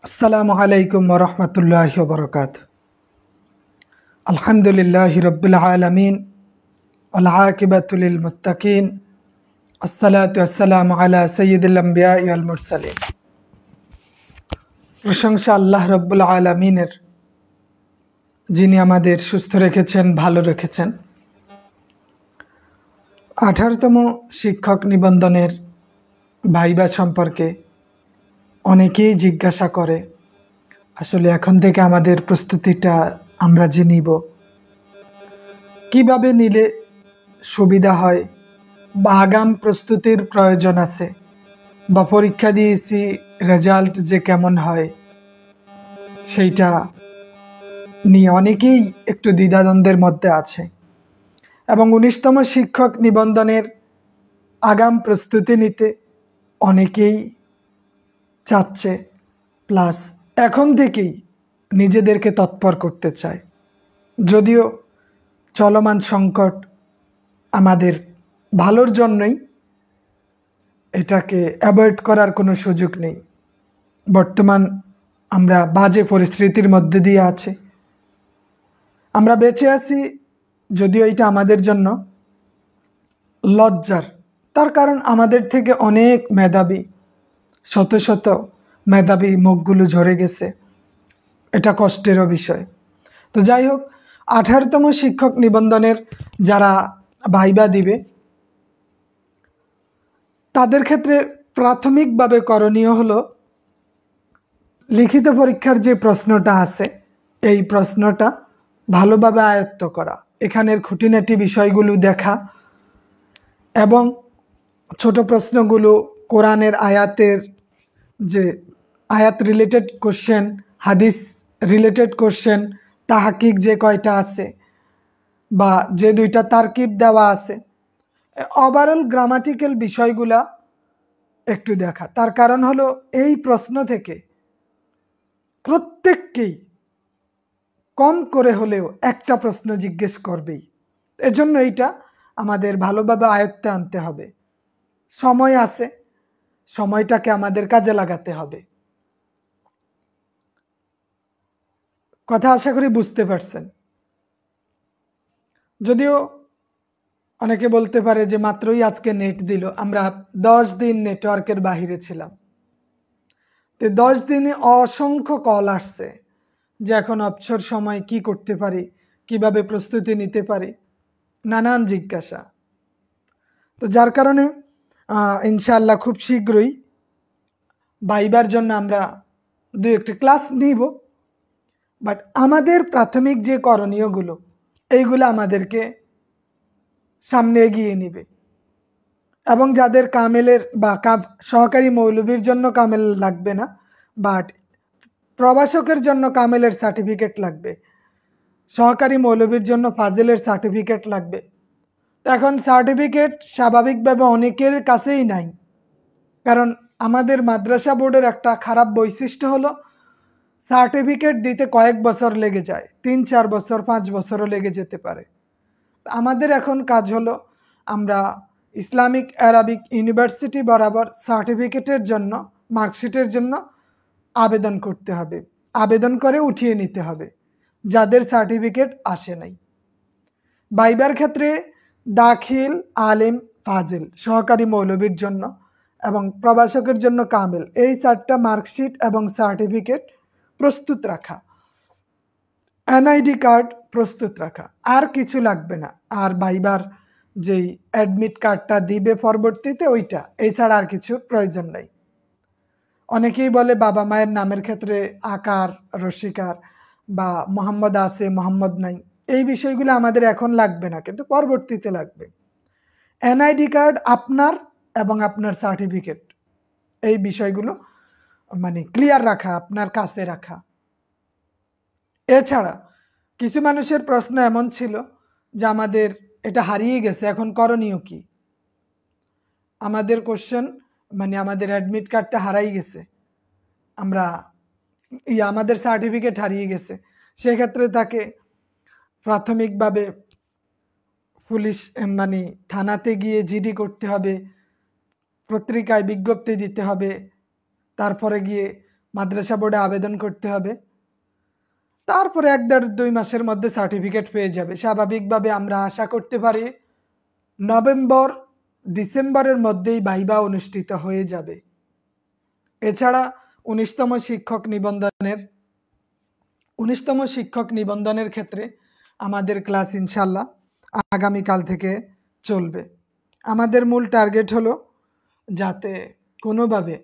আসসালামু আলাইকুম ওয়া রাহমাতুল্লাহি ওয়া বারাকাতুহু। আলহামদুলিল্লাহি রাব্বিল আলামিন ওয়াল আকিবাতু লিল মুত্তাকিন। আসসালাতু ওয়াসসালামু আলা সাইয়্যিদিল আমবিয়াই ওয়াল মুরসালিন। প্রশংসা আল্লাহ রাব্বুল আলামিনের, যিনি আমাদের সুস্থ রেখেছেন, ভালো রেখেছেন। 18তম শিক্ষক নিবন্ধনের ভাইবা সম্পর্কে অনেকেই জিজ্ঞাসা করে। আসলে এখন থেকে আমাদের প্রস্তুতিটা আমরা যে নিব, কিভাবে নিলে সুবিধা হয়, বা আগাম প্রস্তুতির প্রয়োজন আছে, বা পরীক্ষা দিয়েছি রেজাল্ট যে কেমন হয় সেইটা নিয়ে অনেকেই একটু দ্বিধাদ্বন্দ্বের মধ্যে আছে। এবং 19তম শিক্ষক নিবন্ধনের আগাম প্রস্তুতি নিতে অনেকেই চাচ্ছে, প্লাস এখন থেকেই নিজেদেরকে তৎপর করতে চায়। যদিও চলমান সংকট আমাদের ভালোর জন্যই, এটাকে অ্যাভয়েড করার কোনো সুযোগ নেই। বর্তমান আমরা বাজে পরিস্থিতির মধ্যে দিয়ে আছি, আমরা বেঁচে আছি, যদিও এটা আমাদের জন্য লজ্জার। তার কারণ আমাদের থেকে অনেক মেধাবী, শত শত মেধাবী মুখগুলো ঝরে গেছে, এটা কষ্টেরও বিষয়। তো যাই হোক, 18তম শিক্ষক নিবন্ধনের যারা ভাইবা দিবে তাদের ক্ষেত্রে প্রাথমিকভাবে করণীয় হলো লিখিত পরীক্ষার যে প্রশ্নটা আছে এই প্রশ্নটা ভালোভাবে আয়ত্ত করা, এখানের খুঁটিনাটি বিষয়গুলো দেখা, এবং ছোট প্রশ্নগুলো কোরআনের আয়াতের যে আয়াত রিলেটেড কোশ্চেন, হাদিস রিলেটেড কোশ্চেন, তাহকিক যে কয়টা আছে বা যে দুইটা তারকিব দেওয়া আছে, ওভারঅল গ্রামাটিক্যাল বিষয়গুলা একটু দেখা। তার কারণ হলো এই প্রশ্ন থেকে প্রত্যেককেই কম করে হলেও একটা প্রশ্ন জিজ্ঞেস করবেই। এজন্য এইটা আমাদের ভালোভাবে আয়ত্তে আনতে হবে। সময় আছে, সময়টাকে আমাদের কাজে লাগাতে হবে। কথা আশা করি বুঝতে পারছেন। যদিও অনেকে বলতে পারে যে মাত্রই আজকে নেট দিল, আমরা 10 দিন নেটওয়ার্কের বাহিরে ছিলাম। তো 10 দিনে অসংখ্য কল আসছে যে এখন অবসর সময় কি করতে পারি, কিভাবে প্রস্তুতি নিতে পারি, নানান জিজ্ঞাসা। তো যার কারণে ইনশাআল্লাহ খুব শীঘ্রই ভাইবার জন্য আমরা 2-1টি ক্লাস নিব। বাট আমাদের প্রাথমিক যে করণীয়গুলো, এইগুলো আমাদেরকে সামনে এগিয়ে নিবে। এবং যাদের কামেলের বা সহকারী মৌলবীর জন্য কামেল লাগবে না, বাট প্রভাষকের জন্য কামেলের সার্টিফিকেট লাগবে, সহকারী মৌলবীর জন্য ফাজিলের সার্টিফিকেট লাগবে। এখন সার্টিফিকেট স্বাভাবিকভাবে অনেকের কাছেই নাই, কারণ আমাদের মাদ্রাসা বোর্ডের একটা খারাপ বৈশিষ্ট্য হলো সার্টিফিকেট দিতে কয়েক বছর লেগে যায়, 3-4 বছর 5 বছরও লেগে যেতে পারে। আমাদের এখন কাজ হলো আমরা ইসলামিক আরবিক ইউনিভার্সিটি বরাবর সার্টিফিকেটের জন্য, মার্কশিটের জন্য আবেদন করতে হবে, আবেদন করে উঠিয়ে নিতে হবে যাদের সার্টিফিকেট আসে নাই। ভাইবার ক্ষেত্রে দাখিল, আলিম, ফাজিল, সহকারী মৌলবীর জন্য এবং প্রভাষকের জন্য কামেল, এই 4টা মার্কশিট এবং সার্টিফিকেট প্রস্তুত রাখা, এনআইডি কার্ড প্রস্তুত রাখা, আর কিছু লাগবে না। আর ভাইবার যেই অ্যাডমিট কার্ডটা দিবে পরবর্তীতে ওইটা, এছাড়া আর কিছু প্রয়োজন নাই। অনেকেই বলে বাবা মায়ের নামের ক্ষেত্রে আকার, রসিকার বা মোহাম্মদ আছে মোহাম্মদ নাই, এই বিষয়গুলো আমাদের এখন লাগবে না, কিন্তু পরবর্তীতে লাগবে। এনআইডি কার্ড আপনার এবং আপনার সার্টিফিকেট, এই বিষয়গুলো মানে ক্লিয়ার রাখা, আপনার কাছে রাখা। এছাড়া কিছু মানুষের প্রশ্ন এমন ছিল যে আমাদের এটা হারিয়ে গেছে, এখন করণীয় কি? আমাদের কোশ্চেন মানে আমাদের অ্যাডমিট কার্ডটা হারাই গেছে, আমরা আমাদের সার্টিফিকেট হারিয়ে গেছে, সেক্ষেত্রে তাকে প্রাথমিকভাবে পুলিশ মানে থানাতে গিয়ে জিডি করতে হবে, পত্রিকায় বিজ্ঞপ্তি দিতে হবে, তারপরে গিয়ে মাদ্রাসা বোর্ডে আবেদন করতে হবে, তারপরে 1-1.5-2 মাসের মধ্যে সার্টিফিকেট পেয়ে যাবে। স্বাভাবিকভাবে আমরা আশা করতে পারি নভেম্বর ডিসেম্বরের মধ্যেই ভাইবা অনুষ্ঠিত হয়ে যাবে। এছাড়া 19তম শিক্ষক নিবন্ধনের ক্ষেত্রে আমাদের ক্লাস ইনশাল্লাহ আগামীকাল থেকে চলবে। আমাদের মূল টার্গেট হলো যাতে কোনোভাবে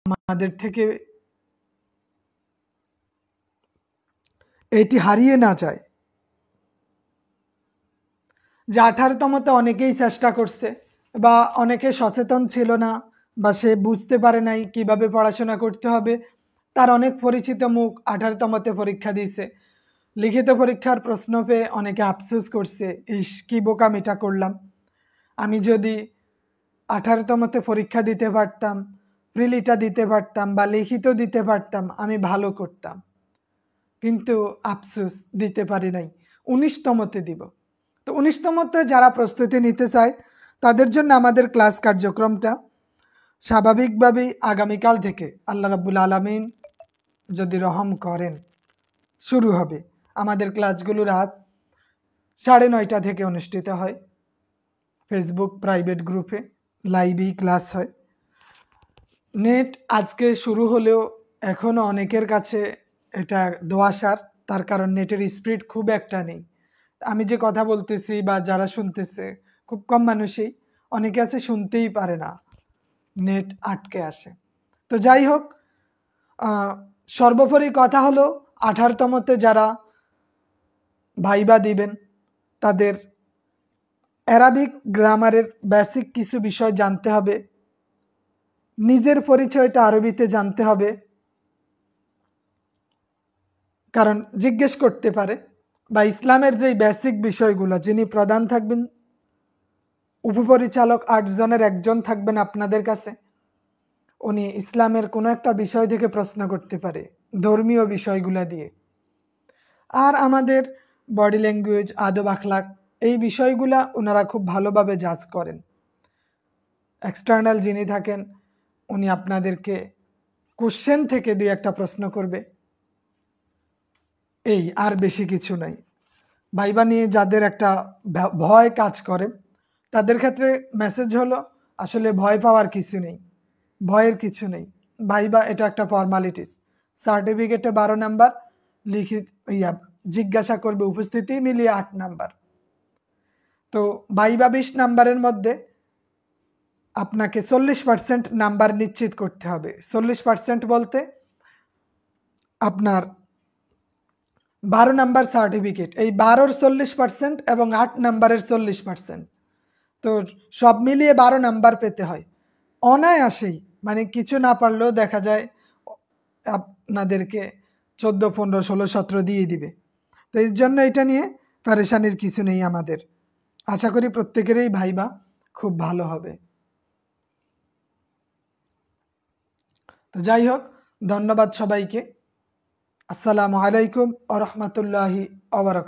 আমাদের থেকে এটি হারিয়ে না যায়। যে 18তমতে অনেকেই চেষ্টা করছে বা অনেকে সচেতন ছিল না বা সে বুঝতে পারে নাই কিভাবে পড়াশোনা করতে হবে, তার অনেক পরিচিত মুখ 18তমতে পরীক্ষা দিয়েছে, লিখিত পরীক্ষার প্রশ্ন পেয়ে অনেকে আফসোস করছে, ইস কি বোকামিটা করলাম, আমি যদি 18তমতে পরীক্ষা দিতে পারতাম, প্রিলিটা দিতে পারতাম বা লিখিত দিতে পারতাম, আমি ভালো করতাম, কিন্তু আফসোস দিতে পারি নাই, 19তমতে দিব। তো 19তমতে যারা প্রস্তুতি নিতে চায় তাদের জন্য আমাদের ক্লাস কার্যক্রমটা স্বাভাবিকভাবেই আগামীকাল থেকে আল্লাহ রাব্বুল আলামিন যদি রহম করেন শুরু হবে। আমাদের ক্লাসগুলো রাত 9:30 থেকে অনুষ্ঠিত হয়। ফেসবুক প্রাইভেট গ্রুপে লাইভেই ক্লাস হয়। নেট আজকে শুরু হলেও এখনও অনেকের কাছে এটা দোয়াশার, তার কারণ নেটের স্পিড খুব একটা নেই। আমি যে কথা বলতেছি বা যারা শুনতেছে খুব কম মানুষই, অনেকে আছে শুনতেই পারে না, নেট আটকে আসে। তো যাই হোক, সর্বোপরি কথা হলো 18তমতে যারা ভাইবা দিবেন তাদের অ্যারাবিক গ্রামারের বেসিক কিছু বিষয় জানতে হবে, নিজের পরিচয়টা আরবিতে জানতে হবে, কারণ জিজ্ঞেস করতে পারে, বা ইসলামের যেই বেসিক বিষয়গুলো, যিনি প্রধান থাকবেন উপপরিচালক 8 জনের একজন থাকবেন আপনাদের কাছে, উনি ইসলামের কোনো একটা বিষয় থেকে প্রশ্ন করতে পারে ধর্মীয় বিষয়গুলো দিয়ে। আর আমাদের বডি ল্যাঙ্গুয়েজ, আদব আখলাক, এই বিষয়গুলা ওনারা খুব ভালোভাবে জাজ করেন। এক্সটার্নাল যিনি থাকেন উনি আপনাদেরকে কোশ্চেন থেকে 2-1টা প্রশ্ন করবে, এই আর বেশি কিছু নাই। ভাইবা নিয়ে যাদের একটা ভয় কাজ করে তাদের ক্ষেত্রে মেসেজ হলো আসলে ভয় পাওয়ার কিছু নেই, ভয়ের কিছু নেই। ভাইবা এটা একটা ফর্মালিটিস, সার্টিফিকেটে 12 নাম্বার, লিখিত জিজ্ঞাসা করবে উপস্থিতি মিলিয়ে 8 নাম্বার। তো ভাইবা 20 নাম্বারের মধ্যে আপনাকে 40% নাম্বার নিশ্চিত করতে হবে। 40% বলতে আপনার 12 নাম্বার সার্টিফিকেট, এই 12-র 40% এবং 8 নাম্বারের 40%, তো সব মিলিয়ে 12 নাম্বার পেতে হয় অনায়াসেই। মানে কিছু না পারলেও দেখা যায় আপনাদেরকে 14, 15, 16, 17 দিয়ে দিবে। তো এর জন্য এটা নিয়ে পেরেশানির কিছু নেই আমাদের। আশা করি প্রত্যেকেরই ভাইবা খুব ভালো হবে। তো যাই হোক, ধন্যবাদ সবাইকে। আসসালামু আলাইকুম ওয়া রাহমাতুল্লাহি ওয়া বারাকাতুহু।